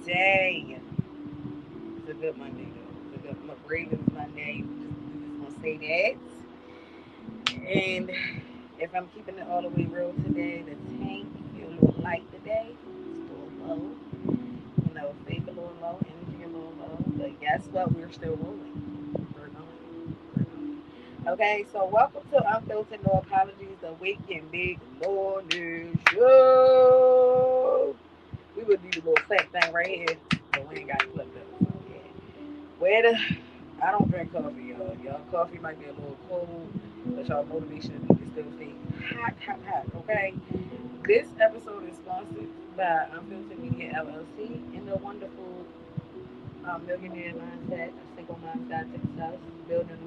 today. It's a good Monday, though. It's a good Ravens Monday. We just gonna say that. And if I'm keeping it all the way real today, the tank feel a little light today. It's still low. Faith a little low, energy a little low. But guess what? We're still rolling. We're going. We're going. Okay, so welcome to Unfiltered, No Apologies, the Wake and Big Morning Show. We would do the little clap thing right here, but we ain't got it clipped up. So yeah. Where the I don't drink coffee, y'all. Y'all coffee might be a little cold, but y'all motivation is to still stay hot, hot, hot. Okay. This episode is sponsored by Unfiltered Media LLC and the wonderful millionaire mindset, a single mindset success, building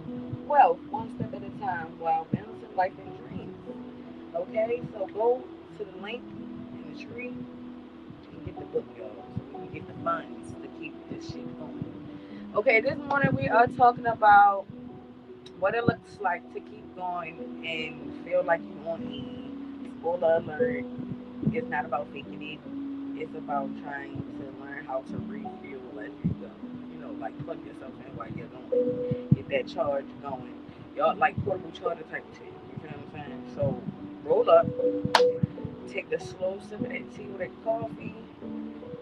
wealth one step at a time while balancing life and dreams. Okay, so go to the link in the tree and get the book, y'all, so we can get the funds to keep this shit going. Okay, this morning we are talking about what it looks like to keep going and feel like you on E. Spoiler alert, it's not about faking it. It's about trying to learn how to refuel as you go. Like plug yourself in while you're going. Get that charge going. Y'all like portable charger type of shit. You feel what I'm saying? So roll up, take a slow sip of that tea with that coffee,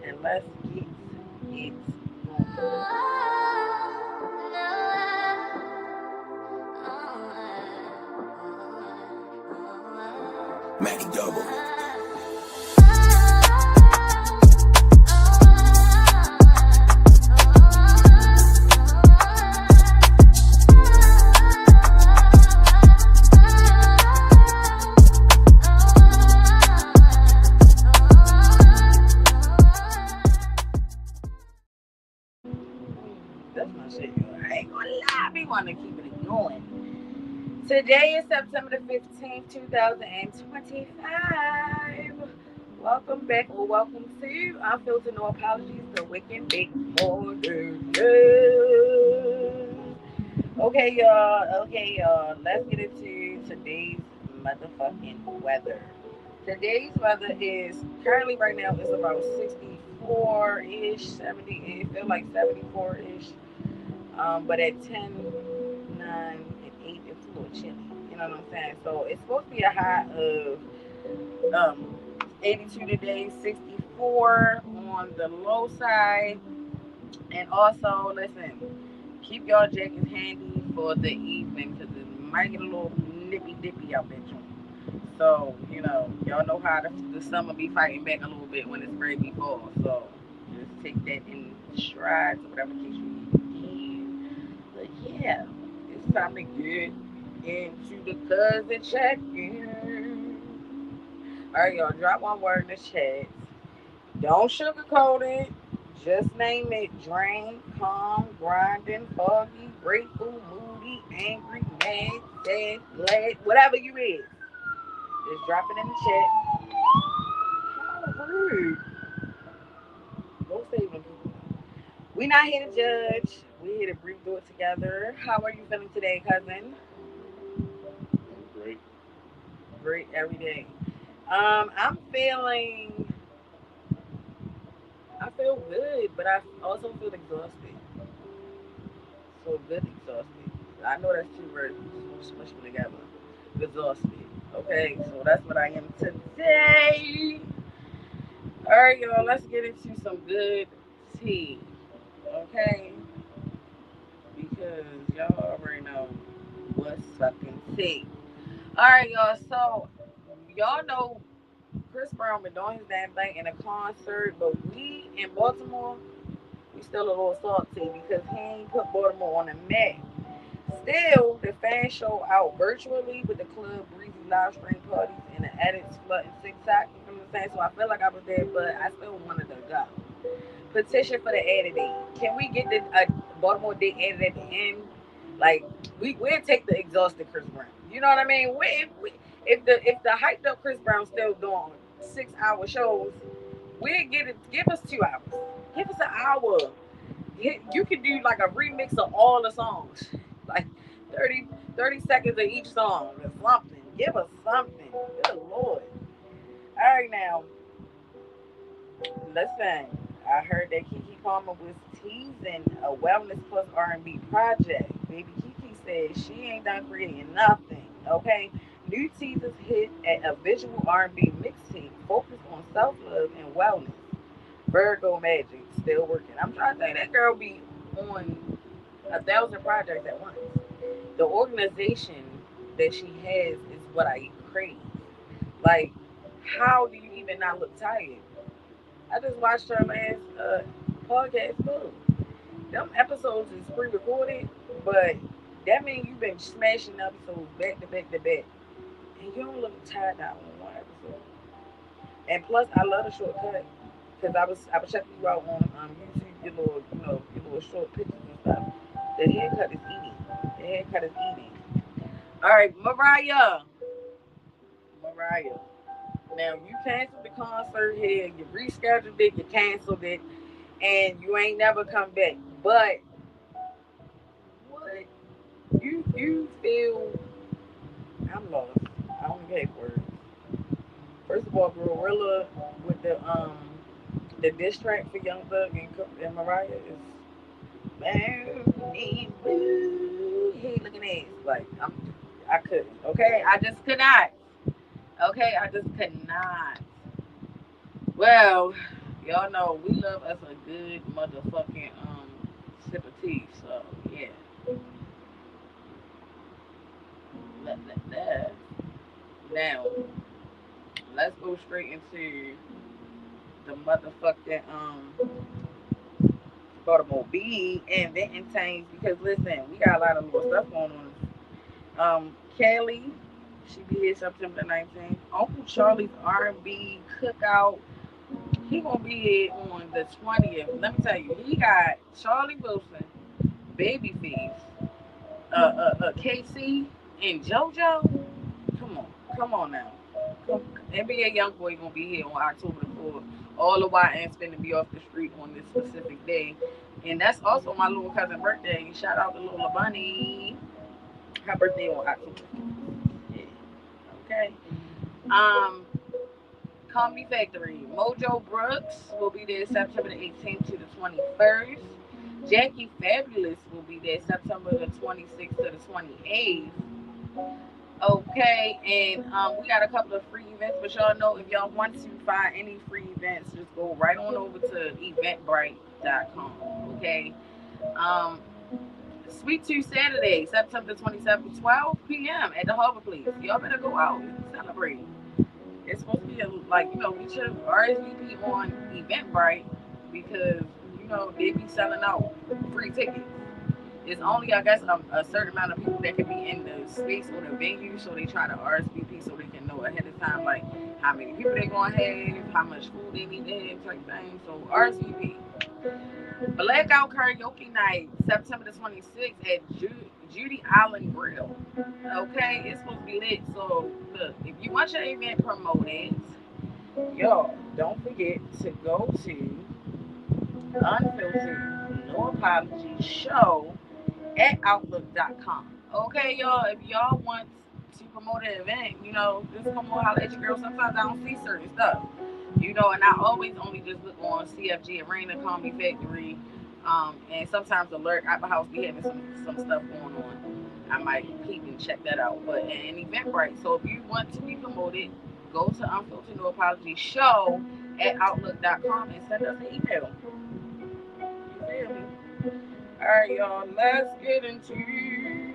and let's get it going. Makadouble. That's my shit, yo. I ain't gonna lie, we wanna keep it going. Today is September the 15th, 2025. Welcome back or welcome to Unfiltered No Apologies, the Wicked Big Morning. Okay, y'all. Let's get into today's motherfucking weather. Today's weather is currently right now it's about 64 ish, 70. It feels like 74 ish. But at 10, 9, and 8, it's a little chilly. You know what I'm saying? So it's supposed to be a high of 82 today, 64 on the low side. And also, listen, keep y'all jackets handy for the evening because it might get a little nippy dippy out there, June. So, y'all know how the summer be fighting back a little bit when it's ready to fall. So, just take that in strides or whatever case you need. But yeah, it's time to get into the cousin check-in. Alright, y'all, drop one word in the chat. Don't sugarcoat it. Just name it. Drain, calm, grinding, foggy, grateful, moody, angry, mad, sad, glad, whatever you is. Just drop it in the chat. How rude. Go save them people. We not here to judge. We here to breathe through it together. How are you feeling today, cousin? Great. Great every day. I'm feeling. I feel good, but I also feel exhausted. So good, exhausted. I know that's two words. We just smush them together. Exhausted. Okay, so that's what I am today. All right, y'all. Let's get into some good tea. Okay, because y'all already know what's fucking tea. All right, y'all. So y'all know Chris Brown been doing his damn thing in a concert, but we in Baltimore, we still a little salty because he ain't put Baltimore on the map. Still, the fan show out virtually with the club breezy live stream parties and the edits flooding TikTok. You know what I'm saying? So I feel like I was there, but I still wanted to go. Petition for the added date. Can we get the Baltimore date added at the end? Like we'll take the exhausted Chris Brown. You know what I mean? If the hyped up Chris Brown still doing 6 hour shows, we'll get it. Give us 2 hours. Give us an hour. You can do like a remix of all the songs, like 30 seconds of each song or something. Give us something. Good Lord. All right, now, listen. I heard that Keke Palmer was teasing a Wellness Plus R&B project. Baby Keke said she ain't done creating nothing. Okay, new teasers hit at a visual R&B mixtape focused on self-love and wellness. Virgo Magic still working. I'm trying to say that girl be on 1,000 projects at once. The organization that she has is what I crave. Like, how do you even not look tired? I just watched her last podcast too. Them episodes is pre-recorded, but that means you've been smashing episodes back to back to back, and you don't look tired out on one episode. And plus, I love the shortcut because I was checking you out on YouTube, your little your little short pictures and stuff. The haircut is eating. The haircut is eating. All right, Mariah. Now you canceled the concert here. You rescheduled it. You canceled it, and you ain't never come back. But what you feel? I'm lost. I don't have words. First of all, Gorilla with the diss track for Young Thug and Mariah is burning blue. Hey, looking ass. Like I couldn't. Okay, I just could not. Okay, I just could not. Well, y'all know we love us a good motherfucking sip of tea. So yeah, that. Now let's go straight into the motherfucking Baltimore Beat and Vinton Tames because listen, we got a lot of little stuff going on. Kelly, she be here September 19th. Uncle Charlie's R&B cookout. He gonna be here on the 20th. Let me tell you, he got Charlie Wilson, Babyface, KC, and JoJo. Come on, come on now. NBA YoungBoy gonna be here on October the 4th. All the YNs finna be off the street on this specific day, and that's also my little cousin's birthday. Shout out to Lola Bunny. Her birthday on October. Yeah. Okay. Um, Comedy Factory. Mojo Brooks will be there September the 18th to the 21st. Jackie Fabulous will be there September the 26th to the 28th. Okay, and we got a couple of free events, but y'all know if y'all want to find any free events, just go right on over to eventbrite.com. Okay. Um, Sweet Tooth Saturday, September 27th, 12 p.m. at the Harbor Place. Y'all better go out and celebrate. It's supposed to be like, we should RSVP on Eventbrite because, they be selling out free tickets. It's only, I guess, a certain amount of people that can be in the space or the venue, so they try to RSVP so they can know ahead of time, like, how many people they're going to have, how much food they need to have, type thing. So RSVP. Blackout Karaoke Night, September the 26th at Judy Island Grill. Okay, it's supposed to be lit. So, look, if you want your event promoted, y'all, don't forget to go to Unfiltered, No Apology Show at Outlook.com. Okay, y'all, if y'all want to promote an event, just come on, holla at your girl. Sometimes I don't see certain stuff. And I always only just look on CFG Arena, Comedy Factory, and sometimes Alert Apple House be having some stuff going on. I might peep and check that out. But an Eventbrite. So if you want to be promoted, go to Unfiltered No Apology Show at Outlook.com and send us an email. You feel me? Alright, y'all, let's get into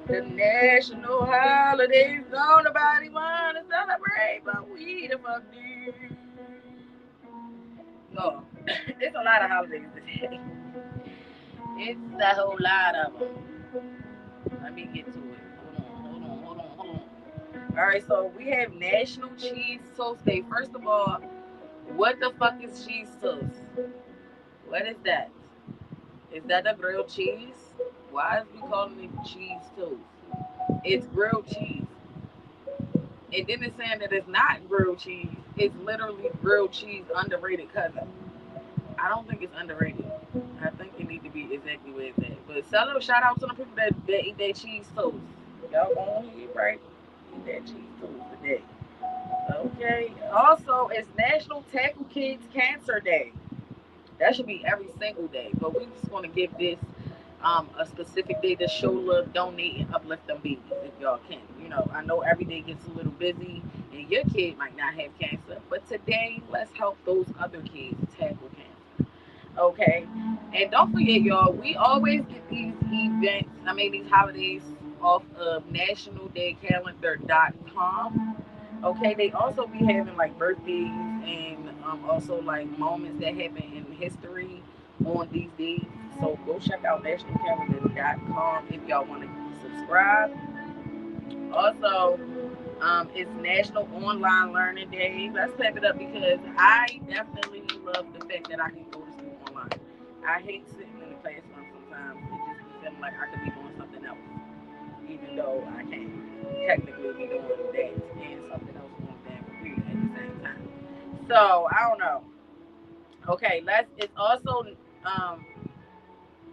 the national holidays. Don't nobody want to celebrate, but we the fuck do. No, it's a lot of holidays today. It's a whole lot of them. Let me get to it. Hold on. All right, so we have National Cheese Toast Day. First of all, what the fuck is cheese toast? What is that? Is that a grilled cheese? Why is we calling it cheese toast? It's grilled cheese. And then it's saying that it's not grilled cheese. It's literally grilled cheese underrated cousin. I don't think it's underrated. I think it need to be exactly where it's at. But shout out to the people that eat that cheese toast. Y'all go on here, right? Eat that cheese toast today. Okay. Also, it's National Tackle Kids Cancer Day. That should be every single day. But we just want to give this a specific day to show love, donate, and uplift them babies if y'all can. You know, I know every day gets a little busy, and your kid might not have cancer, but today let's help those other kids tackle cancer. Okay, and don't forget, y'all, we always get these events. I mean, these holidays off of nationaldaycalendar.com. Okay, they also be having like birthdays and also like moments that happen in history on these days. So go check out nationalcalendar.com if y'all want to subscribe. Also, it's National Online Learning Day. Let's clap it up because I definitely love the fact that I can go to school online. I hate sitting in the classroom sometimes. It just be feeling like I could be doing something else, even though I can technically be doing that and something else on the damn computer at the same time. So I don't know. Okay, let's. It's also um.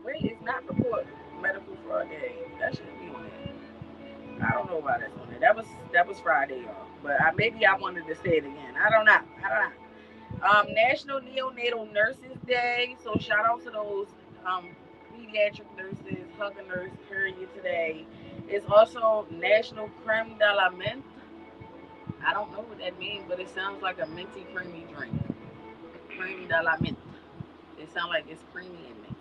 Wait, it's not report medical fraud day. That shouldn't be on there. I don't know why that's on there. That was Friday, y'all. But maybe I wanted to say it again. I don't know. I don't know. National Neonatal Nurses Day. So shout out to those pediatric nurses, hug a nurse period today. It's also National Creme de la Menthe. I don't know what that means, but it sounds like a minty creamy drink. Creme de la Menthe. It sounds like it's creamy and minty.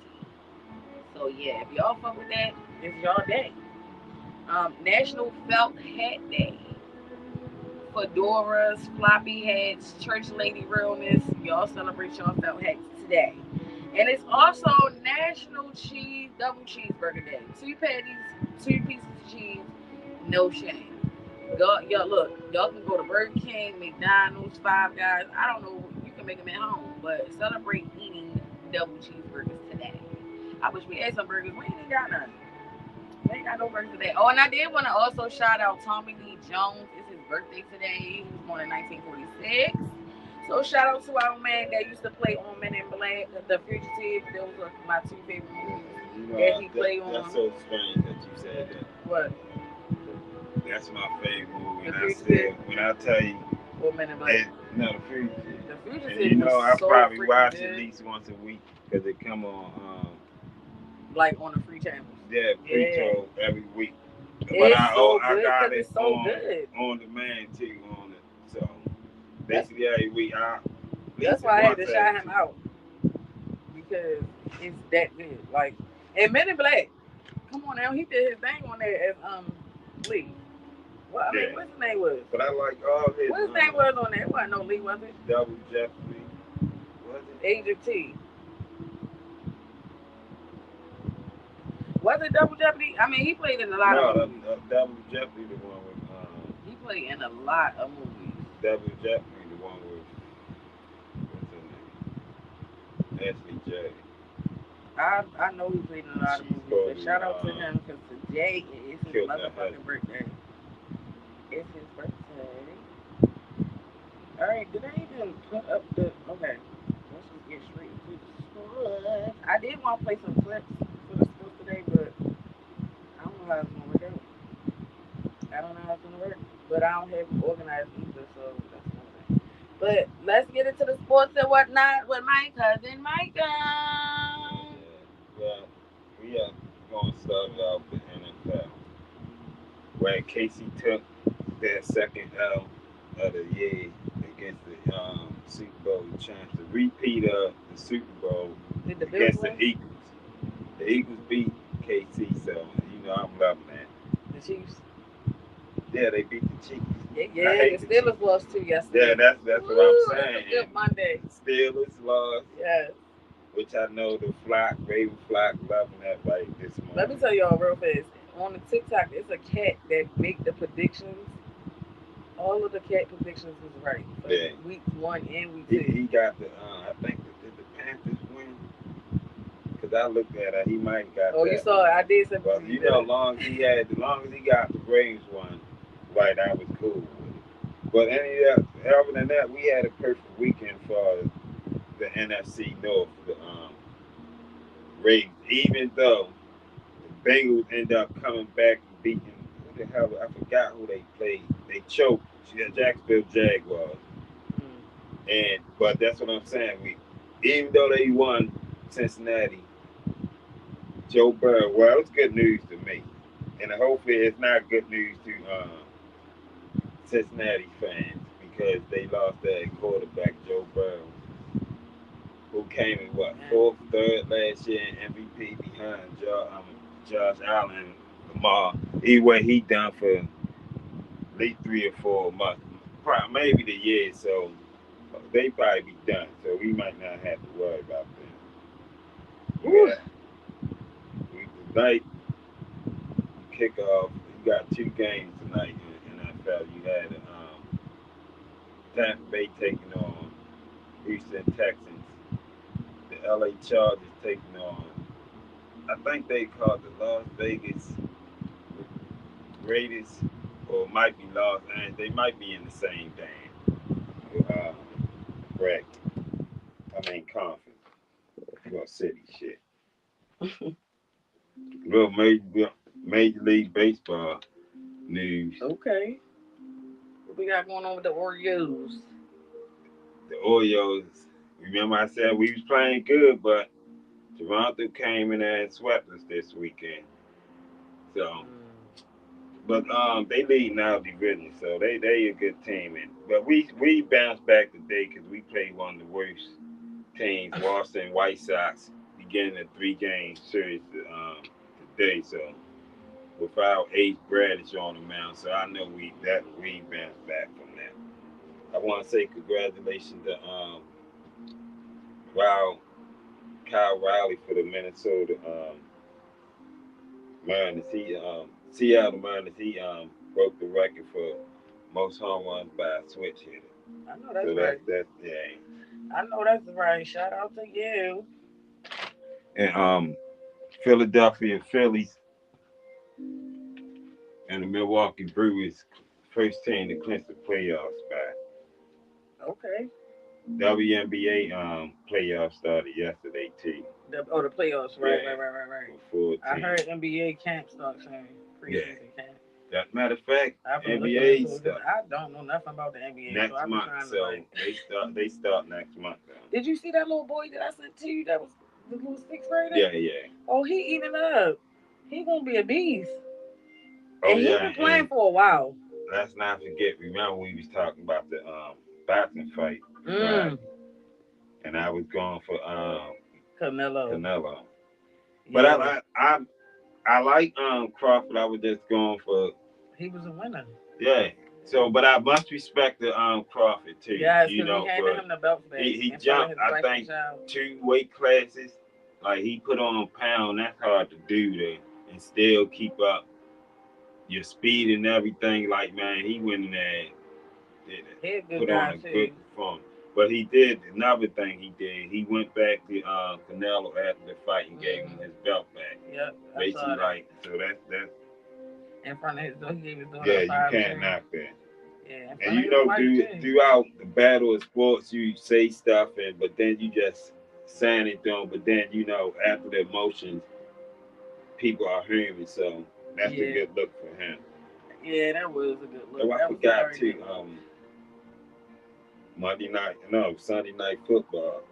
So yeah, if y'all fuck with that, it's y'all day. National Felt Hat Day. Fedoras, floppy hats, church lady realness. Y'all celebrate y'all felt hats today. And it's also National Cheese Double Cheeseburger Day. Two patties, two pieces of cheese, no shame. Y'all look, y'all can go to Burger King, McDonald's, Five Guys. I don't know, you can make them at home, but celebrate eating double cheeseburgers today. I wish we had some burgers. We ain't got none. We ain't got no burgers today. Oh, and I did want to also shout out Tommy Lee Jones. It's his birthday today. He was born in 1946. So shout out to our man that used to play on Men in Black, The Fugitive. Those are my two favorite movies that he played on. That's so strange that you said that. What? That's my favorite movie. The Fugitive. When I tell you, or Men in Black? No, The Fugitive. The Fugitive. And you know, I so probably watch good. it at least once a week because it come on. Like on the free channels. Yeah, free channel every week. But it's I got it so good. on demand too on it. So basically every week that's why I had to shout him out. Because it's that good. Like, and Men in Black, come on now, he did his thing on there as Lee. What I mean, what's his name was? But I like all his. What his name was on there? It wasn't no Lee, was it? Double Jeopardy. Was it? Agent T. Was it Double Jeopardy? I mean, he played in a lot of movies. No, Double Jeopardy, the one with. He played in a lot of movies. Double Jeopardy, the one with. What's her name? Ashley J. I know he played in a lot of movies, but shout out to him because today is his motherfucking birthday. It's his birthday. Alright, did I even put up the. Okay. Let's just get straight to the sports. I did want to play some clips for the sports today, but I don't know how it's going to work out. I don't know how it's going to work. But I don't have it organized either, so that's one thing. But let's get into the sports and whatnot with my cousin Micah. Well, we are going to start it off with NFL, where Casey took their second L of the year against the Super Bowl champs, the repeat of the Super Bowl against the Eagles. The Eagles beat KC, so you know I'm loving that. The Chiefs. Yeah, they beat the Chiefs. Yeah, the Steelers lost too yesterday. Yeah, that's what I'm saying. That's a good Monday. Steelers lost. Yes. Which I know the Raven flock loving that right this morning. Let me tell y'all real fast. On the TikTok, it's a cat that make the predictions. All of the cat predictions is right. For week 1 and week 2. He got the. I think did the Panthers win? Because I looked at it, he might have got. Oh, you saw it? I did something. Well, you know, as long as he got the Braves one, right, I was cool with it. But other than that, we had a perfect weekend for the NFC North, the Ravens. Even though the Bengals end up coming back and beating, who the hell? I forgot who they played. They choked. Jacksonville Jaguars. But that's what I'm saying. even though they won Cincinnati, Joe Burrow. Well, it's good news to me, and hopefully it's not good news to Cincinnati fans because they lost their quarterback Joe Burrow, who came in what fourth, third last year in MVP behind Josh Allen, Lamar. Either way, he done for at least 3 or 4 months, probably maybe the year. So they probably be done. So we might not have to worry about them. Ooh. Yeah, we tonight kick off. You got 2 games tonight in NFL. You had Tampa Bay taking on Houston Texans. The LA Chargers taking on, I think they called the Las Vegas Raiders, or might be Las Angeles. They might be in the same damn bracket. I mean conference. Well, city shit. Real major League Baseball news. Okay. What we got going on with the Oreos? The Orioles. Remember I said we was playing good, but Toronto came in there and swept us this weekend. So, but they lead now division, so they a good team. But we bounced back today because we played one of the worst teams, Boston White Sox, beginning a 3-game series today. So without Ace Bradish on the mound, so I know we bounced back from that. I want to say congratulations to Kyle Riley for the Minnesota Mariners. He Seattle Mariners. He broke the record for most home runs by a switch hitter. I know that's So right. that's yeah. I know that's right. Shout out to you. And Philadelphia Phillies and the Milwaukee Brewers, first team to clinch the playoff spot. Okay. WNBA playoffs started yesterday too. The playoffs, right, yeah. right. I heard NBA camp start soon. Preseason camp. As a matter of fact, NBA stuff. I don't know nothing about the NBA. Next so month, so they start next month. Though. Did you see that little boy that I sent to you? That was the little 6th grader. Yeah. Oh, he eating up. He gonna be a beast. Oh, and he's been playing for a while. Let's not forget. Remember we was talking about the boxing fight, right? And I was going for Canelo. But yeah. I like Crawford. I was just going for. He was a winner. Yeah. So, but I must respect the Crawford too. Yes, because he handed him the belt back. He jumped, I think, 2 weight classes. Like he put on a pound. That's hard to do there, and still keep up your speed and everything. Like man, he went in there, put on a good performance. But he did another thing. He went back to Canelo after the fight and gave him his belt back. Yep. Basically, like so that's in front of his door. He gave his door. Yeah, you can't knock that. Yeah. And you know, throughout the battle of sports, you say stuff, but then you just saying it to them. But then you know, after the emotions, people are hearing. So that's a good look for him. Yeah, that was a good look. Oh, I forgot too. Sunday night football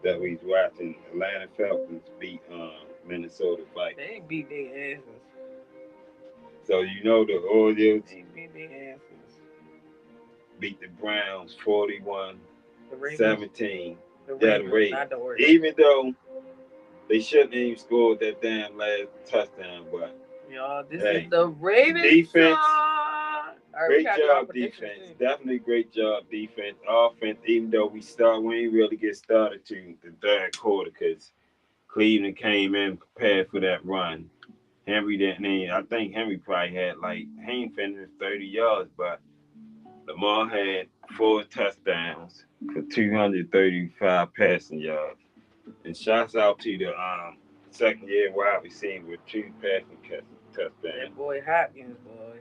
that we was watching. Atlanta Falcons beat Minnesota Vikings. They beat their asses. So you know the Orioles beat their asses. Beat the Browns 41-17. The Ravens, not the Orioles. Even though they shouldn't even scored that damn last touchdown, but this is the Ravens defense. Great job defense. Definitely great job defense. Offense, even though we ain't really get started to the third quarter because Cleveland came in prepared for that run. Henry didn't. I think Henry probably had he ain't finished 30 yards, but Lamar had 4 touchdowns for 235 passing yards. And shouts out to the second-year wide receiver with 2 passing touchdowns. That boy Hopkins, boy.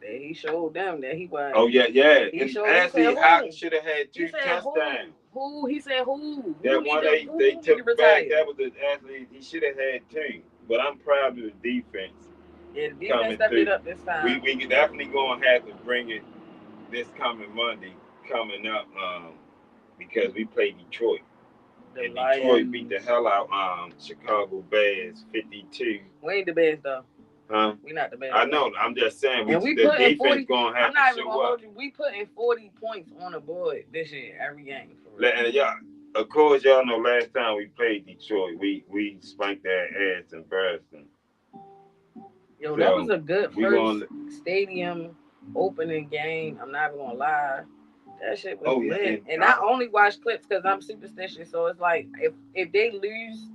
He showed them that he was. Oh, yeah. Actually, Hopkins should have had 2 touchdowns. Who? He said who? That one they took back, that was actually, he should have had 2. But I'm proud of the defense. Yeah, the defense stepped it up this time. We definitely going to have to bring it this coming Monday coming up because we play Detroit. The And Detroit beat the Lions. hell out Chicago Bears 52. We ain't the Bears though. Huh? We not the Bears. I know. I'm just saying. And we the put in defense 40. gonna have I'm not to even show gonna up. hold you. We putting 40 points on the board this year every game. For real. And y'all, of course, y'all know last time we played Detroit, we spanked their ass in Boston. Yo, So, that was a good we first gonna, stadium opening game. I'm not even gonna lie. That shit was yeah, lit. And I only watch clips because I'm superstitious. So it's like if they lose,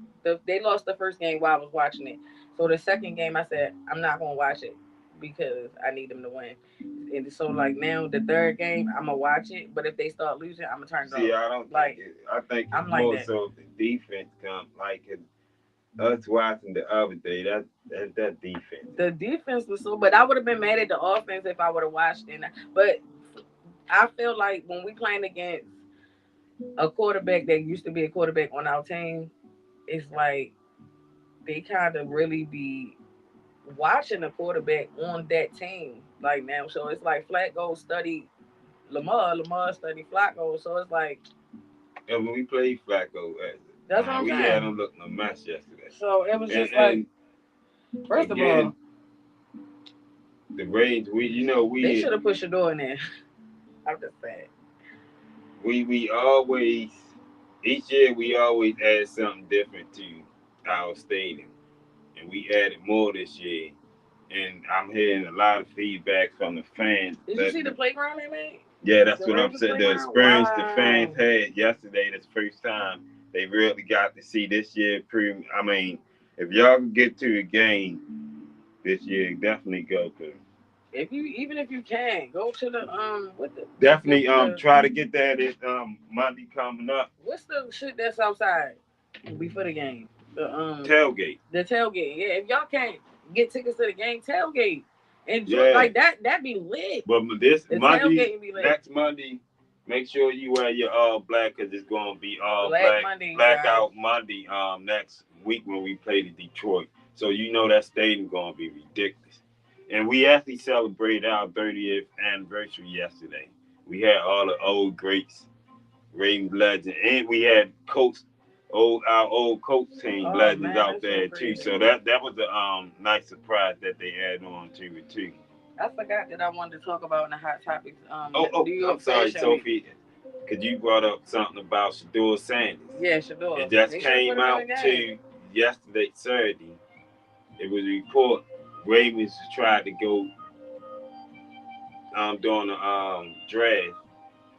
they lost the first game while I was watching it. So the second game, I said I'm not gonna watch it because I need them to win. And so like now the third game, I'm gonna watch it. But if they start losing, I'm gonna turn it off. See, I don't like think it. I think I'm it's like more that. so the defense come like us watching the other day. That defense. The defense was so, but I would have been mad at the offense if I would have watched it. But I feel like when we playing against a quarterback that used to be a quarterback on our team, it's like they kind of really be watching the quarterback on that team like now. So it's like Flacco studied Lamar studied Flacco. So it's like, and when we played Flacco, that's what I'm we saying. had him looking a mess yesterday. So it was just like, first of all, the Raids, they should have put Shador in there. I'm just saying. We always, each year we always add something different to our stadium, and we added more this year. And I'm hearing a lot of feedback from the fans. Did you see the playground they made? Yeah, that's what I'm saying. The experience the fans had yesterday, this first time they really got to see this year. I mean, if y'all can get to a game this year, definitely go to. Even if you can go to the definitely try to get that Monday coming up. What's the shit that's outside before the game? The tailgate. The tailgate. Yeah, if y'all can't get tickets to the game, tailgate. Enjoy like that be lit. But this Monday, next Monday, make sure you wear your all black because it's gonna be all black Monday, blackout Monday next week when we play the Detroit. So you know that stadium gonna be ridiculous. And we actually celebrated our 30th anniversary yesterday. We had all the old greats, Ravens legends, and we had our old coach team legends out there too. So that was a nice surprise that they added on to it too. I forgot that I wanted to talk about in the hot topics. I'm sorry, Sophie, because you brought up something about Shador Sanders. Yeah, Shador. It just came out to yesterday, Saturday. It was a report Ravens tried to go during the draft,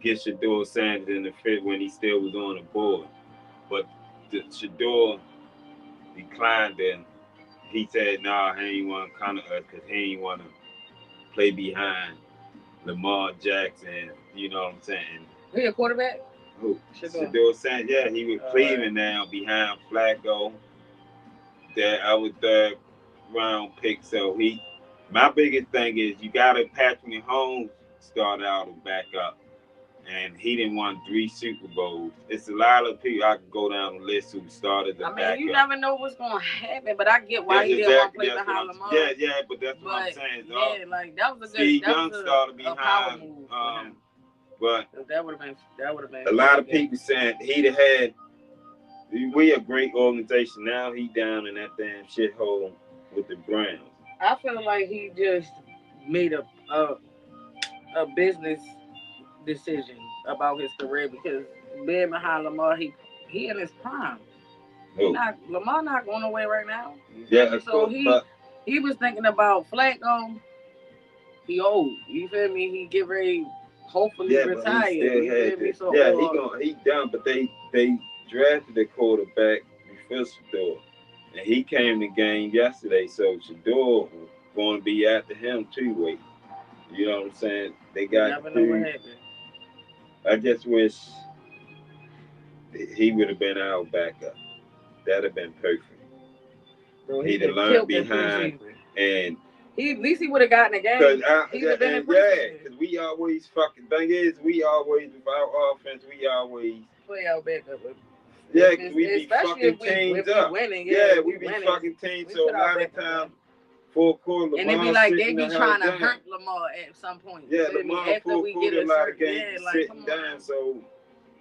get Shador Sanders in the fifth when he still was on the board. But Shador declined and he said, nah, he ain't want to come to us because he ain't want to play behind Lamar Jackson. You know what I'm saying? He a quarterback? Who? Shador Sanders. Yeah, he was Cleveland now behind Flacco. That I was third round pick. So my biggest thing is you got to Patrick Mahomes start out and back up. And he didn't won 3 Super Bowls. It's a lot of people I can go down the list who started the backup. You never know what's going to happen, but I get why he didn't want to play behind Lamar. Yeah, but that's what I'm saying. Yeah, like that was a good Steve Young started behind. But that would have been. A lot of people saying he'd have had. We a great organization. Now he down in that damn shithole with the Browns. I feel like he just made a business decision about his career because being behind Lamar, he in his prime. Lamar not going away right now. Yeah, so he was thinking about Flacco. He old. You feel me? He get ready. Hopefully retire. You feel me? So he done. But they drafted the quarterback before Shador, and he came to the game yesterday. So Shador going to be after him too. Wait, you know what I'm saying? They got. You never know what happened. I just wish he would have been our backup. That'd have been perfect. Bro, he'd have learned behind, and at least he would have gotten a game. Because we always fucking thing is we always with our offense we always play our backup. Yeah, because we be fucking teams up. Winning, we be fucking teams. So a lot of times. Full quarter, and it be like they be trying to hurt Lamar at some point. Yeah, Lamar after full we quarter, get a lot of games sitting down. So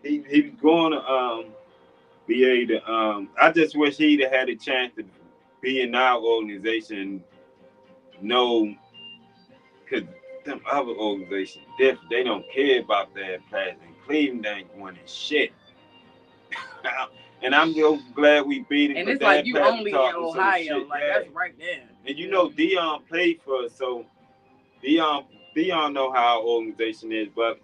he was going to be able to. I just wish he'd have had a chance to be in our organization. Know, cause them other organizations, they don't care about that pass. And Cleveland ain't winning shit. And I'm so glad we beat him. And But it's like that you pass only in talking some Ohio, shit. like Yeah. that's right there. And you know Dion played for us, so Dion Dion know how our organization is, but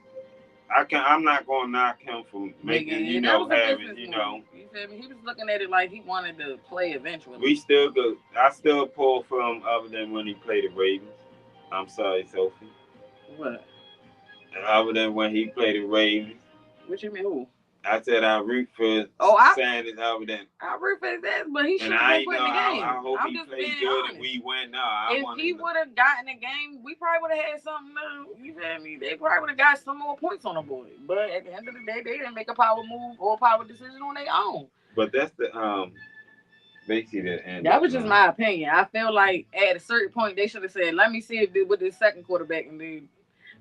I'm not gonna knock him for making, Yeah, that was a having, business move. You feel me? He was looking at it like he wanted to play eventually. We still go. I still pull from other than when he played the Ravens. I'm sorry, Sophie. What? Other than when he played the Ravens. What you mean who? I said I root for Sanders other than. I root for his ass, but he should And have I been put in the game. I hope I'm he just played being good honest. and we win. No, if he would have gotten a game, we probably would have had something new. You feel me? They probably would have got some more points on the board. But at the end of the day, they didn't make a power move or a power decision on their own. But that's the basically the end. That was just my opinion. I feel like at a certain point they should have said, "Let me see if with this second quarterback and then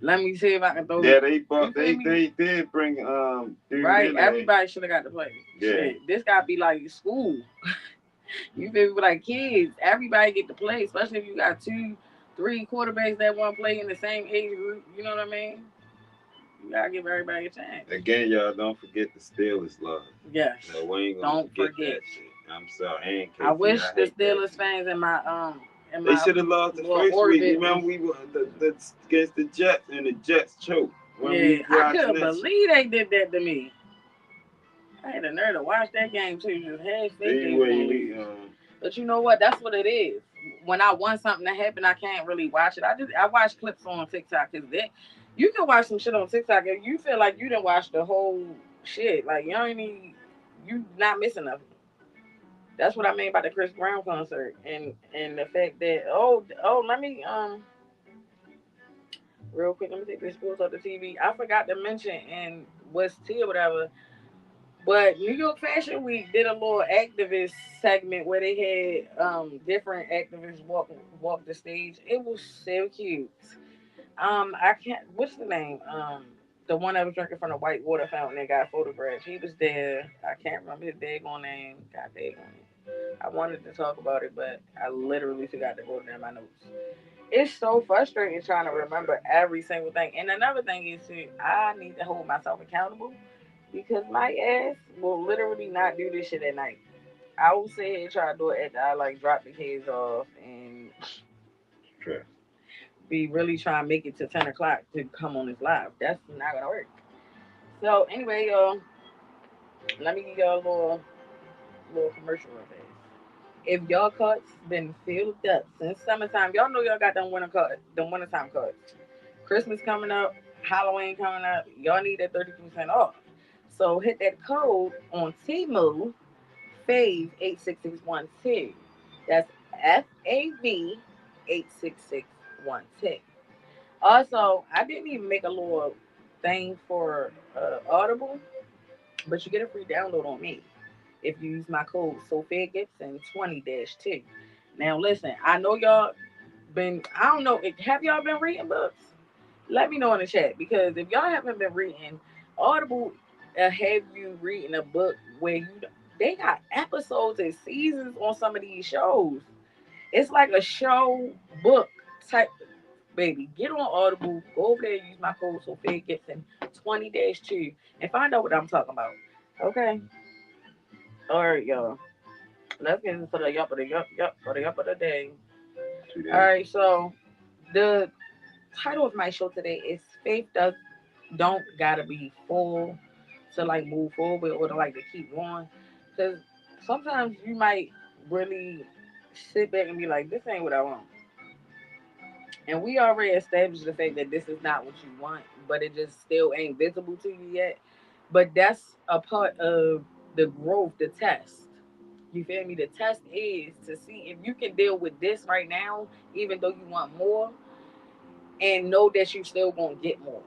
let me see if I can throw." Yeah, they did bring dude right. Everybody should have got to play. Yeah, shit, this gotta be like school. You feel me? Like kids, everybody get to play, especially if you got 2, 3 quarterbacks that want to play in the same age group. You know what I mean? You gotta give everybody a chance. Again, y'all don't forget the Steelers love. Yes. So we ain't gonna forget that shit. I'm sorry. I wish the Steelers fans in my they should have lost the first week. Remember we were against the Jets and the Jets choked. I couldn't believe they did that to me. I had the nerve to watch that game too. Just had faith. But you know what? That's what it is. When I want something to happen, I can't really watch it. I watch clips on TikTok because you can watch some shit on TikTok and you feel like you didn't watch the whole shit. Like you not missing nothing. That's what I mean by the Chris Brown concert and the fact that let me real quick, let me take this sports off the TV. I forgot to mention in West T or whatever. But New York Fashion Week did a little activist segment where they had different activists walk the stage. It was so cute. I can't. What's the name? The one that was drinking from the white water fountain that got photographed. He was there. I can't remember his daggone name. God daggone. I wanted to talk about it, but I literally forgot to go down my notes. It's so frustrating trying to remember every single thing. And another thing is, I need to hold myself accountable because my ass will literally not do this shit at night. I will sit here and try to do it after I like drop the kids off and be really trying to make it to 10 o'clock to come on this live. That's not gonna work. So anyway, y'all, let me give y'all a little commercial real fast. If y'all cuts been filled up since summertime, y'all know y'all got them wintertime cuts. Christmas coming up, Halloween coming up, y'all need that 30% off. So hit that code on Temu, FAVE86612. That's FAV86612. Also, I didn't even make a little thing for Audible, but you get a free download on me if you use my code Sophie Gibson 20-2. Now listen, I know y'all I don't know, have y'all been reading books? Let me know in the chat because if y'all haven't been reading, Audible have you reading a book where they got episodes and seasons on some of these shows. It's like a show book type. Baby, get on Audible, go over there, use my code Sophia Gibson 20-2 and find out what I'm talking about. Okay? Alright, y'all. Let's get into the yup of the day. Alright, so the title of my show today is Faith Don't Gotta Be Full to like move forward or to like to keep going. Because sometimes you might really sit back and be like, this ain't what I want. And we already established the fact that this is not what you want, but it just still ain't visible to you yet. But that's a part of the growth, the test. You feel me? The test is to see if you can deal with this right now, even though you want more, and know that you still gonna get more.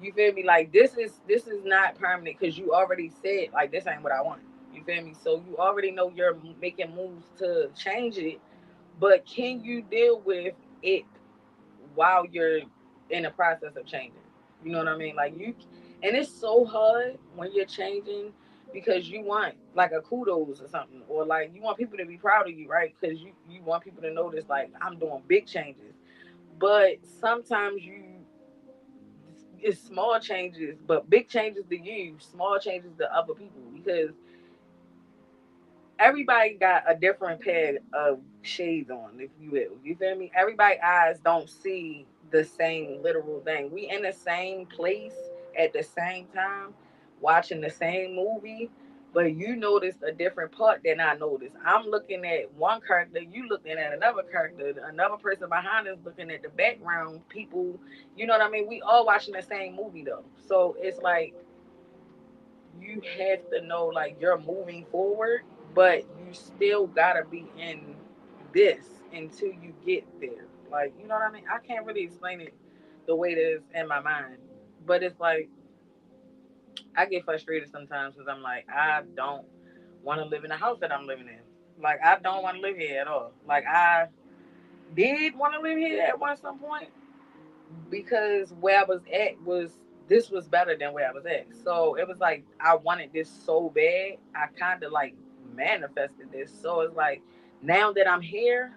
You feel me? Like this is not permanent because you already said like this ain't what I want. You feel me? So you already know you're making moves to change it, but can you deal with it while you're in the process of changing? You know what I mean? Like and it's so hard when you're changing because you want like a kudos or something, or like you want people to be proud of you, right? Because you want people to notice like I'm doing big changes. But sometimes you it's small changes, but big changes to you, small changes to other people, because everybody got a different pair of shades on, if you will. You feel me? Everybody's eyes don't see the same literal thing. We in the same place at the same time, watching the same movie, but you noticed a different part than I noticed. I'm looking at one character, you looking at another character, another person behind us looking at the background people. You know what I mean? We all watching the same movie though. So it's like you have to know like you're moving forward, but you still gotta be in this until you get there. Like, you know what I mean? I can't really explain it the way that it's in my mind, but it's like I get frustrated sometimes because I'm like, I don't want to live in the house that I'm living in. Like, I don't want to live here at all. Like, I did want to live here at one some point, because where I was at was this was better than where I was at. So it was like I wanted this so bad. I kind of like manifested this. So it's like now that I'm here,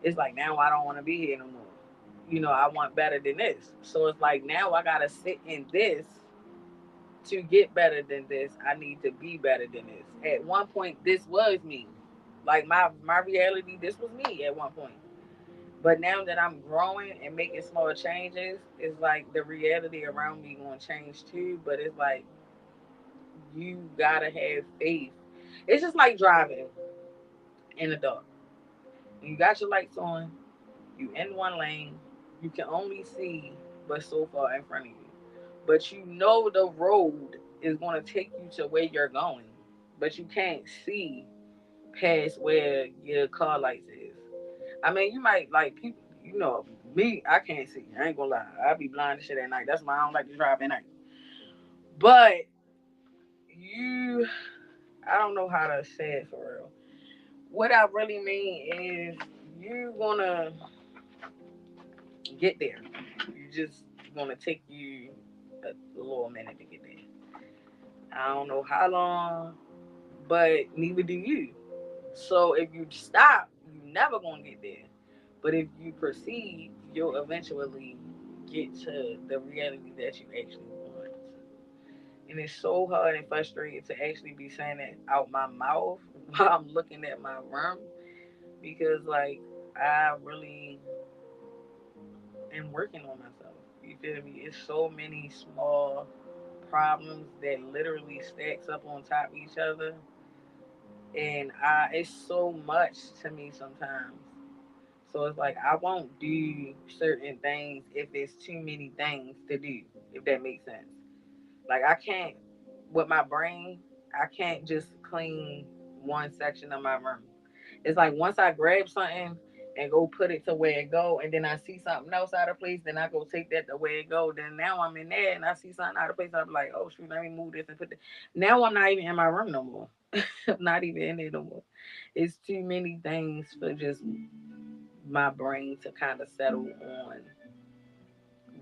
it's like now I don't want to be here no more. You know, I want better than this. So it's like now I gotta sit in this to get better than this. I need to be better than this. At one point, this was me. Like my reality, this was me at one point. But now that I'm growing and making small changes, it's like the reality around me gonna change too. But it's like you gotta have faith. It's just like driving in the dark. You got your lights on, you in one lane, you can only see but so far in front of you. But you know the road is gonna take you to where you're going. But you can't see past where your car lights is. I mean, you might like people. You know, me, I can't see. I ain't gonna lie. I be blind as shit at night. That's why I don't like to drive at night. But you, I don't know how to say it for real. What I really mean is you gonna get there. You just gonna take you a little minute to get there. I don't know how long, but neither do you. So if you stop, you never gonna get there. But if you proceed, you'll eventually get to the reality that you actually want. And it's so hard and frustrating to actually be saying it out my mouth while I'm looking at my room, because like I really am working on myself. You feel me? It's so many small problems that literally stacks up on top of each other, and it's so much to me sometimes. So it's like I won't do certain things if it's too many things to do, if that makes sense. Like I can't with my brain, I can't just clean one section of my room. It's like once I grab something and go put it to where it go, and then I see something else out of place, then I go take that to where it go. Then now I'm in there and I see something out of place. I'm like, oh shoot, let me move this and put this. Now I'm not even in my room no more. I'm not even in there no more. It's too many things for just my brain to kind of settle on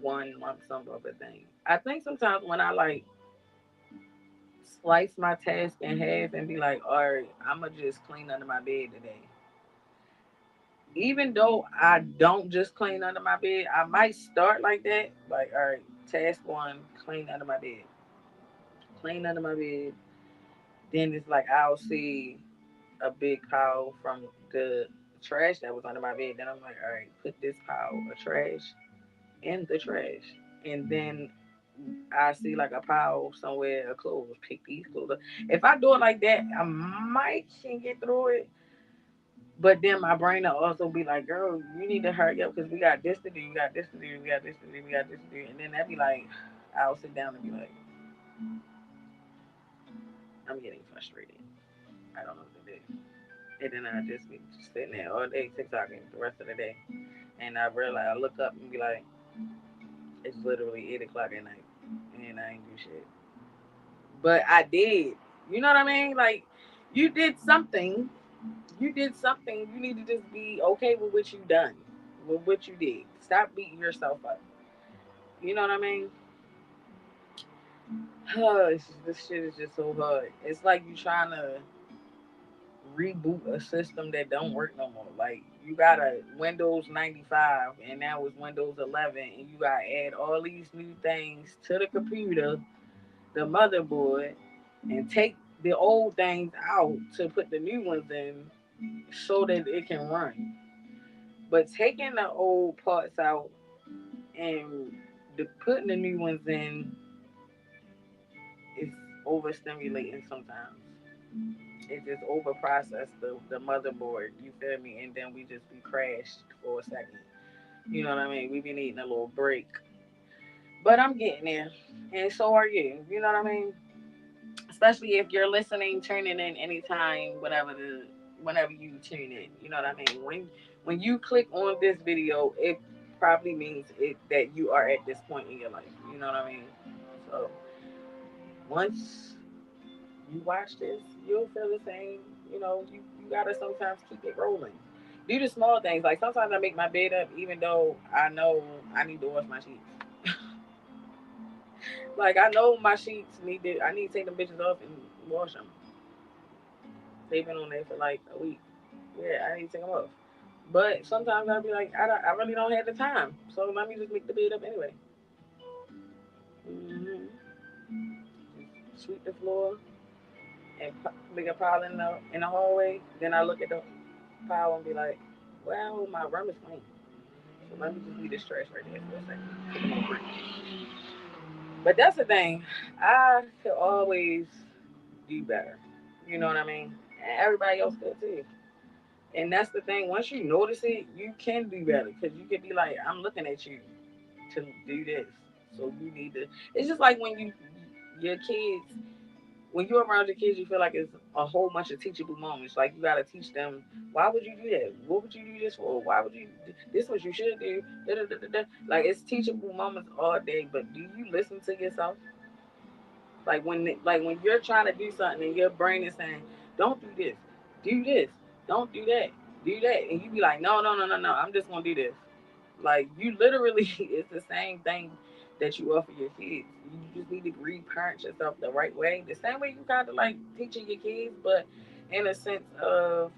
one lump sum of a thing. I think sometimes when I like slice my task in half and be like, all right, I'm gonna just clean under my bed today. Even though I don't just clean under my bed, I might start like that. Like, all right, task one, clean under my bed. Clean under my bed. Then it's like I'll see a big pile from the trash that was under my bed. Then I'm like, all right, put this pile of trash in the trash. And then I see like a pile somewhere of clothes. Pick these clothes up. If I do it like that, I might can get through it. But then my brain will also be like, girl, you need to hurry up because we got this to do, we got this to do, we got this to do, we got this to do. And then that'd be like, I'll sit down and be like, I'm getting frustrated. I don't know what to do. And then I just be sitting there all day TikToking the rest of the day. And I realize, I look up and be like, it's literally 8 o'clock at night. And I ain't do shit. But I did. You know what I mean? Like, you did something. You did something. You need to just be okay with what you done, with what you did. Stop beating yourself up. You know what I mean? This shit is just so hard. It's like you trying to reboot a system that don't work no more. Like you got a Windows 95 and now it's Windows 11 and you got to add all these new things to the computer, the motherboard, and take the old things out to put the new ones in so that it can run. But taking the old parts out and putting the new ones in is overstimulating sometimes. It just over processed the motherboard, you feel me? And then we just be crashed for a second. You know what I mean? We be needing a little break. But I'm getting there. And so are you. You know what I mean? Especially if you're listening, tuning in anytime, whenever you tune in. You know what I mean? When you click on this video, it probably means it that you are at this point in your life. You know what I mean? So once you watch this, you'll feel the same. You gotta sometimes keep it rolling. Do the small things. Like sometimes I make my bed up even though I know I need to wash my sheets. Like I know my sheets I need to take them bitches off and wash them. They've been on there for like a week. Yeah, I need to take them off. But sometimes I'll be like, I really don't have the time. So let me just make the bed up anyway. Mm-hmm. Sweep the floor and make a pile in the hallway. Then I look at the pile and be like, well, my room is clean. So let me just leave this trash right there for a second. Take a little break. But that's the thing. I could always do better. You know what I mean? And everybody else could too. And that's the thing. Once you notice it, you can do better because you can be like, I'm looking at you to do this. So you need to. It's just like your kids, when you're around your kids, you feel like it's a whole bunch of teachable moments. Like you got to teach them, why would you do that? What would you do this for? Why would you? This is what you should do. Da, da, da, da, da. Like it's teachable moments all day. But do you listen to yourself? Like when you're trying to do something and your brain is saying, don't do this, don't do that, do that, and you be like, no, no, no, no, no, I'm just gonna do this. Like you literally, it's the same thing that you offer your kids. You just need to reparent yourself the right way, the same way you kind of like teaching your kids, but in a sense of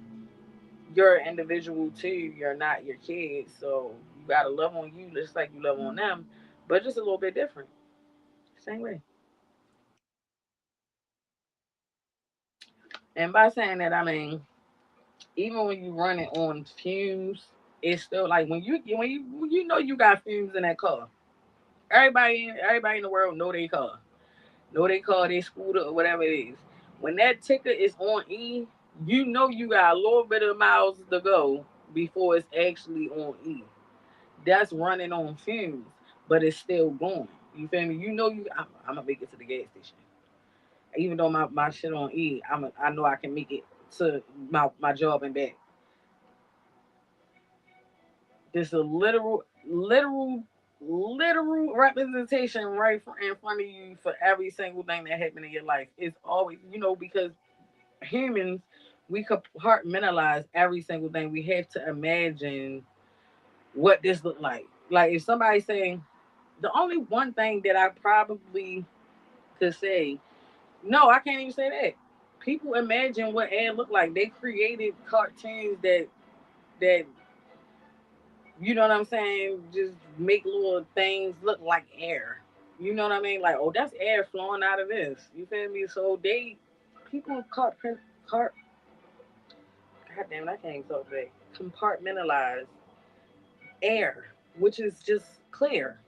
you're an individual too. You're not your kids, so you gotta love on you just like you love on them, but just a little bit different. Same way. And by saying that, I mean even when you run it on fumes, it's still like when you know you got fumes in that car. Everybody in the world know they car, they scooter or whatever it is. When that ticker is on E, you know you got a little bit of miles to go before it's actually on E. That's running on fumes, but it's still going. You feel me? You know I'm gonna make it to the gas station. Even though my shit on E, I know I can make it to my job and back. It's a literal representation right in front of you for every single thing that happened in your life. It's always, because humans, we compartmentalize every single thing. We have to imagine what this looked like. Like if somebody's saying, the only one thing that I probably could say, no, I can't even say that. People imagine what air looked like. They created cartoons that you know what I'm saying, just make little things look like air. You know what I mean? Like, oh, that's air flowing out of this. You feel me? So people cart, God damn it, I can't even talk today. Compartmentalize air, which is just clear.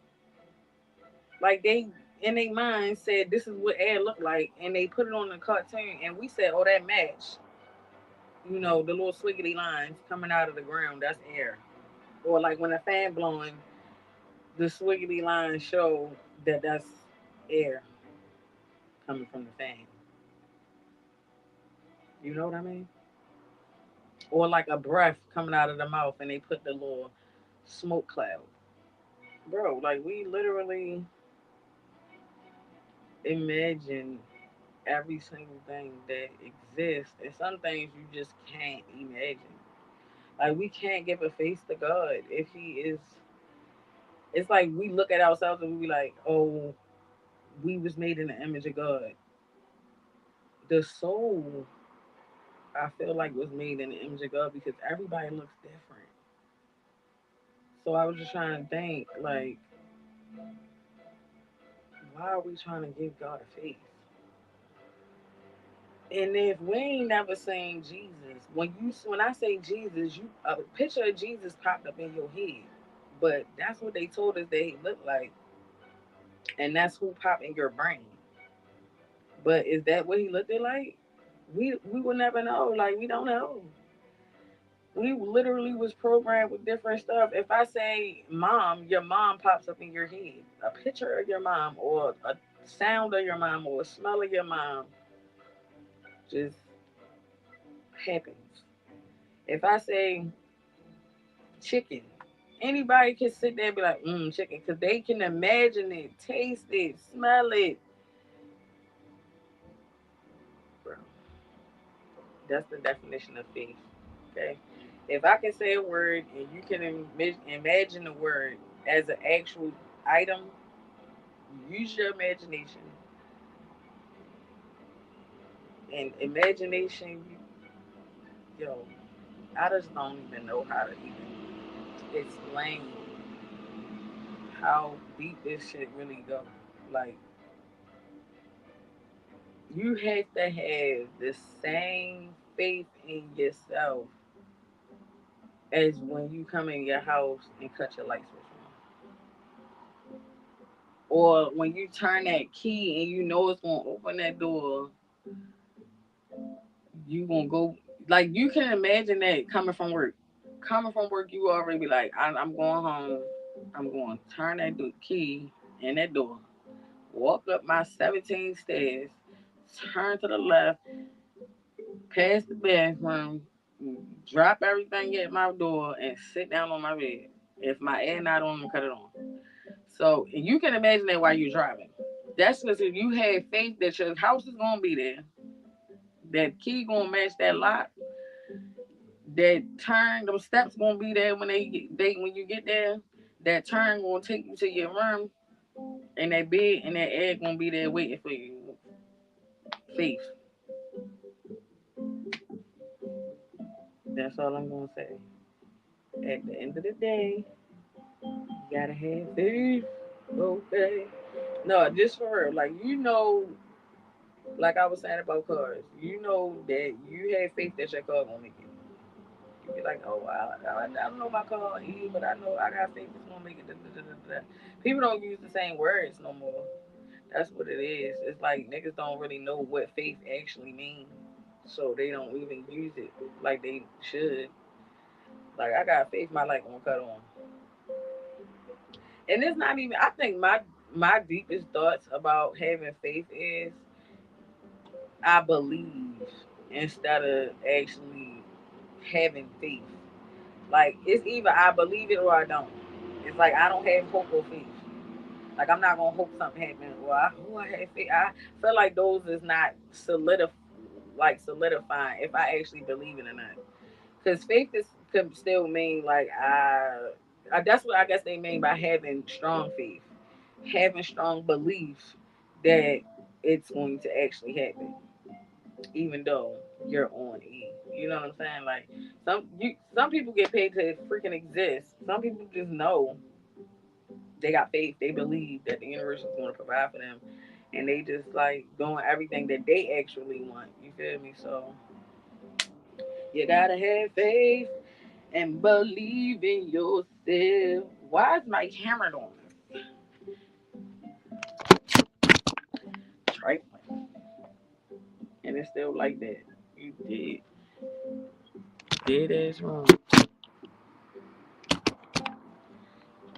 Like they in their mind said this is what air looked like, and they put it on the cartoon, and we said, oh, that match. The little swiggly lines coming out of the ground, that's air. Or like when a fan blowing, the swiggly lines show that that's air coming from the fan. You know what I mean? Or like a breath coming out of the mouth and they put the little smoke cloud. Bro, like we literally imagine every single thing that exists. And some things you just can't imagine. Like we can't give a face to God if He is. It's like we look at ourselves and we be like, oh, we was made in the image of God. The soul, I feel like, was made in the image of God because everybody looks different. So I was just trying to think, like, why are we trying to give God a face? And if we ain't never seen Jesus, when I say Jesus, you a picture of Jesus popped up in your head. But that's what they told us that he looked like, and that's who popped in your brain. But is that what he looked like? We will never know. Like we don't know. We literally was programmed with different stuff. If I say mom, your mom pops up in your head. A picture of your mom or a sound of your mom or a smell of your mom just happens. If I say chicken, anybody can sit there and be like, chicken, because they can imagine it, taste it, smell it. Bro, that's the definition of faith. Okay? If I can say a word and you can imagine the word as an actual item, use your imagination. And imagination, yo, I just don't even know how to even explain how deep this shit really go. Like, you have to have the same faith in yourself as when you come in your house and cut your light switch on. Or when you turn that key and you know it's gonna open that door, you gonna go like you can imagine that coming from work. Coming from work, you already be like, I'm going home. I'm going to turn that key in that door, walk up my 17 stairs, turn to the left, past the bathroom, drop everything at my door, and sit down on my bed. If my air not on, I'm gonna cut it on. So you can imagine that while you're driving. That's because if you have faith that your house is gonna be there, that key gonna match that lock, that turn, those steps gonna be there when when you get there. That turn gonna take you to your room, and that bed and that air gonna be there waiting for you. Faith. That's all I'm gonna say. At the end of the day, you gotta have faith. Okay. No, just for real. Like like I was saying about cars, you know that you have faith that your car gonna make it. You be like, oh, I don't know my car, but I know I got faith it's gonna make it. Da, da, da, da, da. People don't use the same words no more. That's what it is. It's like niggas don't really know what faith actually means, so they don't even use it like they should. Like I got faith, my light gonna cut on, and it's not even. I think my deepest thoughts about having faith is I believe instead of actually having faith. Like it's either I believe it or I don't. It's like I don't have hope or faith. Like I'm not gonna hope something happens. Well, I have faith. I feel like those is not solidifying if I actually believe it or not. Because faith is could still mean like that's what I guess they mean by having strong faith, having strong belief that it's going to actually happen, even though you're on E. You know what I'm saying? Like some people get paid to freaking exist. Some people just know they got faith. They believe that the universe is going to provide for them, and they just like doing everything that they actually want. You feel me? So you gotta have faith and believe in yourself. Why is my camera on? Trifling, and it's still like that. You did as wrong.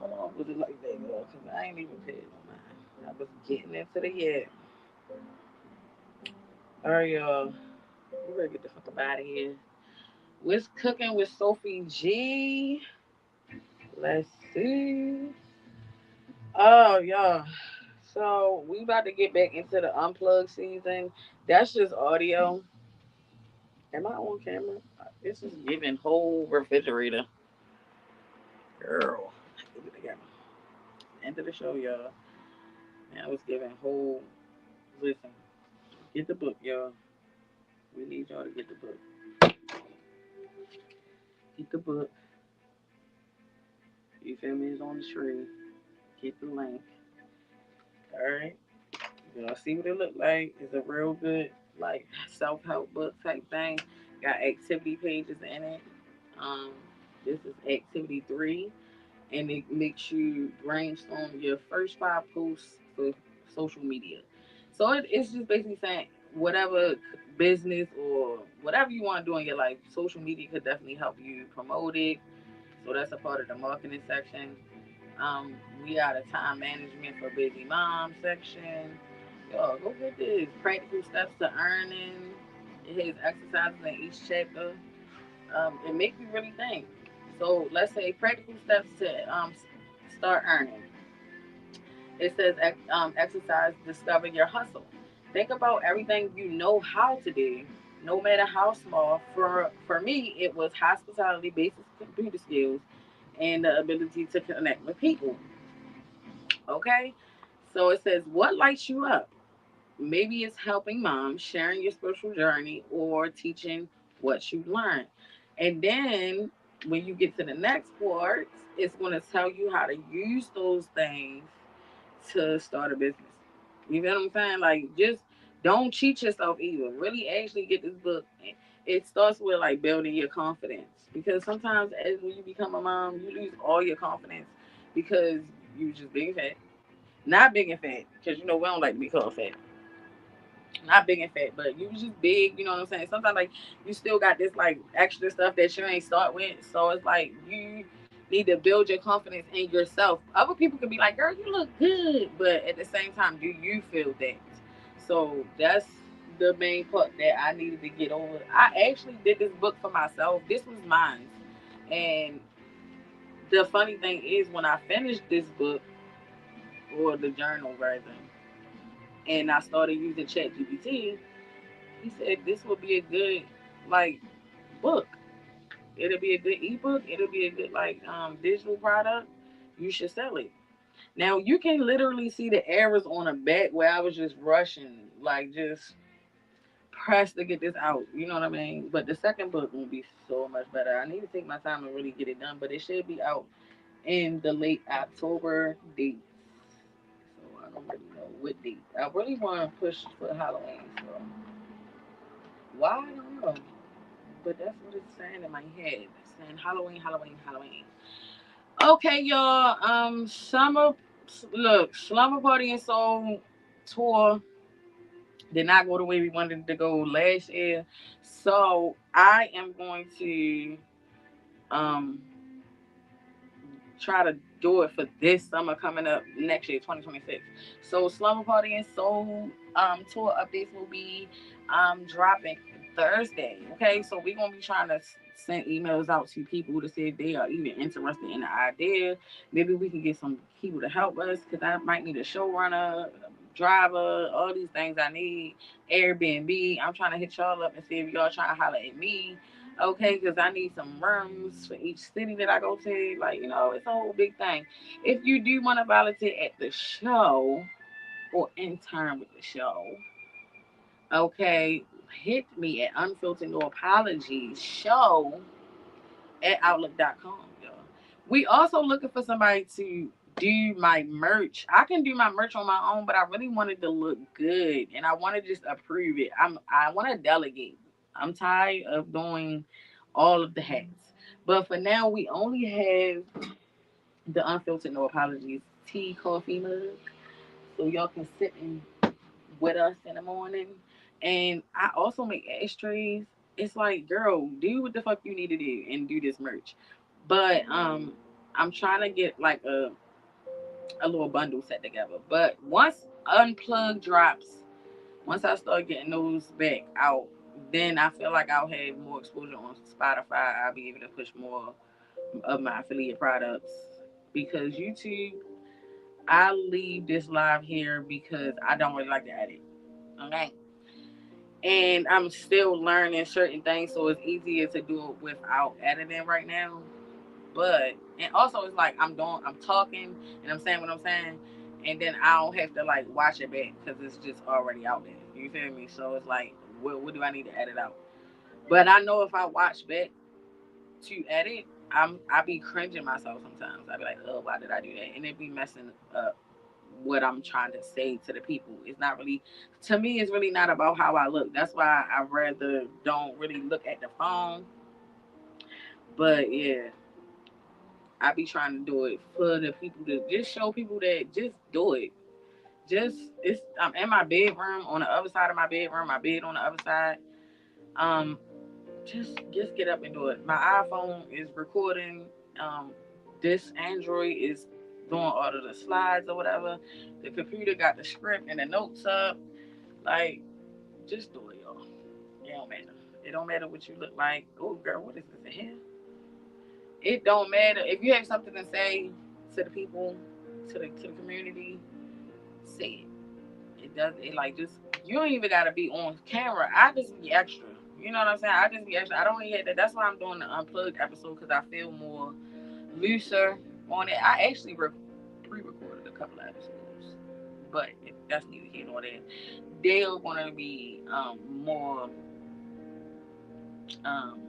Hold on, was it like that, y'all? Cause I ain't even paid no mind. I was getting into the yet. All right, y'all. We better get the fuck up out of here. What's cooking with Sophie G? Let's see. Oh, y'all. So we about to get back into the unplug season. That's just audio. Am I on camera? This is giving whole refrigerator. Girl. Get it together. End of the show, y'all. And I was giving whole listen. Get the book, y'all. We need y'all to get the book. Get the book. You feel me? It's on the tree. Get the link. All right. Y'all see what it look like? It's a real good like self help book type thing. Got activity pages in it. Um, this is activity 3, and it makes you brainstorm your first 5 posts for social media. So it's just basically saying whatever business or whatever you want to do in your life, social media could definitely help you promote it. So that's a part of the marketing section. We got a time management for busy mom section. Yo, go get this. Practical steps to earning. It has exercises in each chapter. It makes you really think. So let's say practical steps to start earning. It says exercise, discover your hustle. Think about everything you know how to do, no matter how small. For me, it was hospitality, basic computer skills, and the ability to connect with people. Okay, so it says what lights you up. Maybe it's helping mom, sharing your spiritual journey, or teaching what you learned. And then when you get to the next part, it's going to tell you how to use those things to start a business. You know what I'm saying? Like, just don't cheat yourself either. Really, actually get this book. It starts with like building your confidence because sometimes, as when you become a mom, you lose all your confidence because you just being fat. Not big and fat, because we don't like to be called fat, not big and fat, but you was just big, you know what I'm saying? Sometimes like you still got this like extra stuff that you ain't start with. So it's like you need to build your confidence in yourself. Other people could be like, girl, you look good, but at the same time, do you feel that? So that's the main part that I needed to get over. I actually did this book for myself. This was mine. And the funny thing is when I finished this book or the journal rather, and I started using ChatGPT, he said this would be a good like book. It'll be a good ebook. It'll be a good like digital product. You should sell it. Now you can literally see the errors on the back where I was just rushing, like just pressed to get this out. You know what I mean? But the second book will be so much better. I need to take my time and really get it done, but it should be out in the late October date. So I don't really know what date. I really want to push for Halloween. So why I don't know. But that's what it's saying in my head. It's saying Halloween, Halloween, Halloween. Okay, y'all. Summer. Look, Slumber Party and Soul tour did not go the way we wanted it to go last year. So I am going to um try to do it for this summer coming up next year, 2026. So Slumber Party and Soul tour updates will be dropping Thursday. Okay, so we're gonna be trying to send emails out to people to see if they are even interested in the idea. Maybe we can get some people to help us because I might need a showrunner, driver, all these things I need. Airbnb. I'm trying to hit y'all up and see if y'all trying to holler at me. Okay, because I need some rooms for each city that I go to. Like, it's a whole big thing. If you do want to volunteer at the show or intern with the show, okay, hit me at Unfiltered No Apologies Show at Outlook.com, y'all. We also looking for somebody to do my merch. I can do my merch on my own, but I really wanted to look good and I want to just approve it. I want to delegate. I'm tired of doing all of the hats. But for now, we only have the Unfiltered No Apologies tea coffee mug. So y'all can sit in with us in the morning. And I also make ashtrays. It's like, girl, do what the fuck you need to do and do this merch. But I'm trying to get like a little bundle set together. But once Unplugged drops, once I start getting those back out, then I feel like I'll have more exposure on Spotify. I'll be able to push more of my affiliate products because YouTube, I leave this live here because I don't really like to edit. Okay. And I'm still learning certain things, so it's easier to do it without editing right now. But and also it's like I'm talking and I'm saying what I'm saying, and then I don't have to like watch it back because it's just already out there. You feel me? So it's like, what do I need to edit out? But I know if I watch back to edit, I be cringing myself sometimes. I be like, oh, why did I do that? And it be messing up what I'm trying to say to the people. It's not really, to me, it's really not about how I look. That's why I rather don't really look at the phone. But yeah, I be trying to do it for the people to just show people that just do it. Just I'm in my bedroom on the other side of my bedroom, my bed on the other side. Um, just get up and do it. My iPhone is recording. Um, this Android is doing all of the slides or whatever. The computer got the script and the notes up. Like, just do it, y'all. It don't matter. It don't matter what you look like. Oh, girl, what is this in here? It don't matter if you have something to say to the people, to the community. Say it. It does. It like just you don't even gotta be on camera. I just be extra. You know what I'm saying? I just be extra. I don't even have that. That's why I'm doing the unplugged episode because I feel more looser on it. I actually pre-recorded a couple of episodes, but that's neither here nor there. They're gonna be more um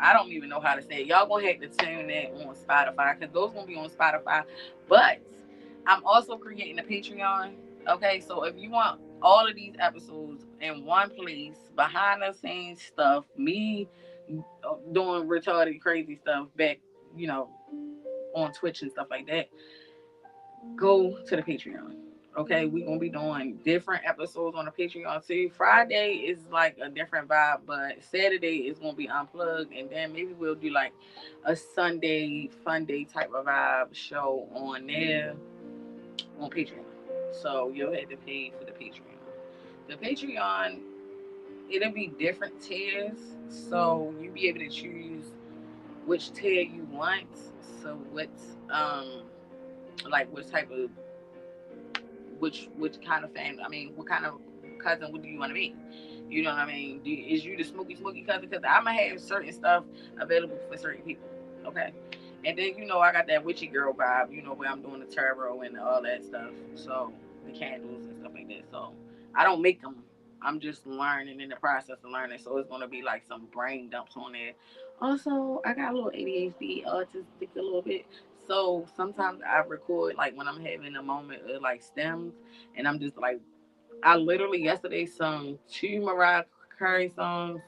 I don't even know how to say it. Y'all gonna have to tune in on Spotify because those gonna be on Spotify. But I'm also creating a Patreon. Okay, so if you want all of these episodes in one place, behind the scenes stuff, me doing retarded crazy stuff back, you know, on Twitch and stuff like that, go to the Patreon. Okay, we're gonna be doing different episodes on the Patreon too. Friday is like a different vibe, but Saturday is gonna be unplugged, and then maybe we'll do like a Sunday fun day type of vibe show on there on Patreon. So you'll have to pay for the Patreon. The Patreon, it'll be different tiers, so you'll be able to choose which tier you want. So what's like what type of which kind of family? I mean, what kind of cousin would you want to be? You know what I mean? Is you the smoky cousin? Because I'm gonna have certain stuff available for certain people. Okay, and then I got that witchy girl vibe. Where I'm doing the tarot and all that stuff. So the candles and stuff like that. So I don't make them. I'm just learning in the process of learning. So it's gonna be like some brain dumps on there. Also, I got a little ADHD, autistic a little bit. So sometimes I record like when I'm having a moment of like stems, and I'm just like, I literally yesterday sung 2 Mariah Carey songs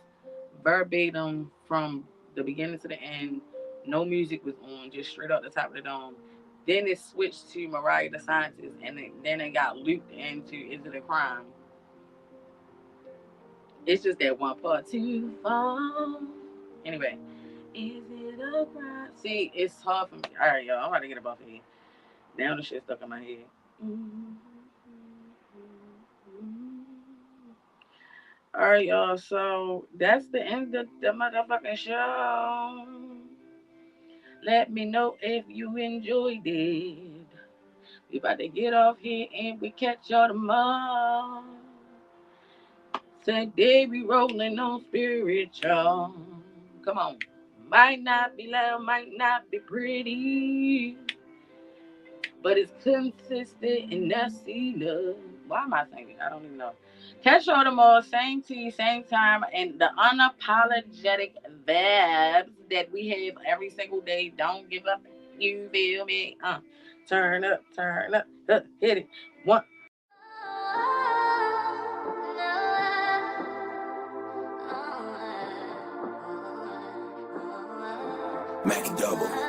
verbatim from the beginning to the end. No music was on, just straight up the top of the dome. Then it switched to Mariah the Scientist, and then it got looped into Is It a Crime? It's just that one part. Too far. Anyway, is it a crime? See, it's hard for me. All right, y'all, I'm about to get up off of here. Now the shit stuck in my head. All right, y'all. So that's the end of the motherfucking show. Let me know if you enjoyed it. We about to get off here and we catch y'all tomorrow. Today we rolling on spiritual. Come on. Might not be loud, might not be pretty, but it's consistent and that's enough. Why am I singing? I don't even know. Catch y'all tomorrow, same tea, same time, and the unapologetic vibes that we have every single day. Don't give up. You feel me? Turn up, hit it. One. Makadouble.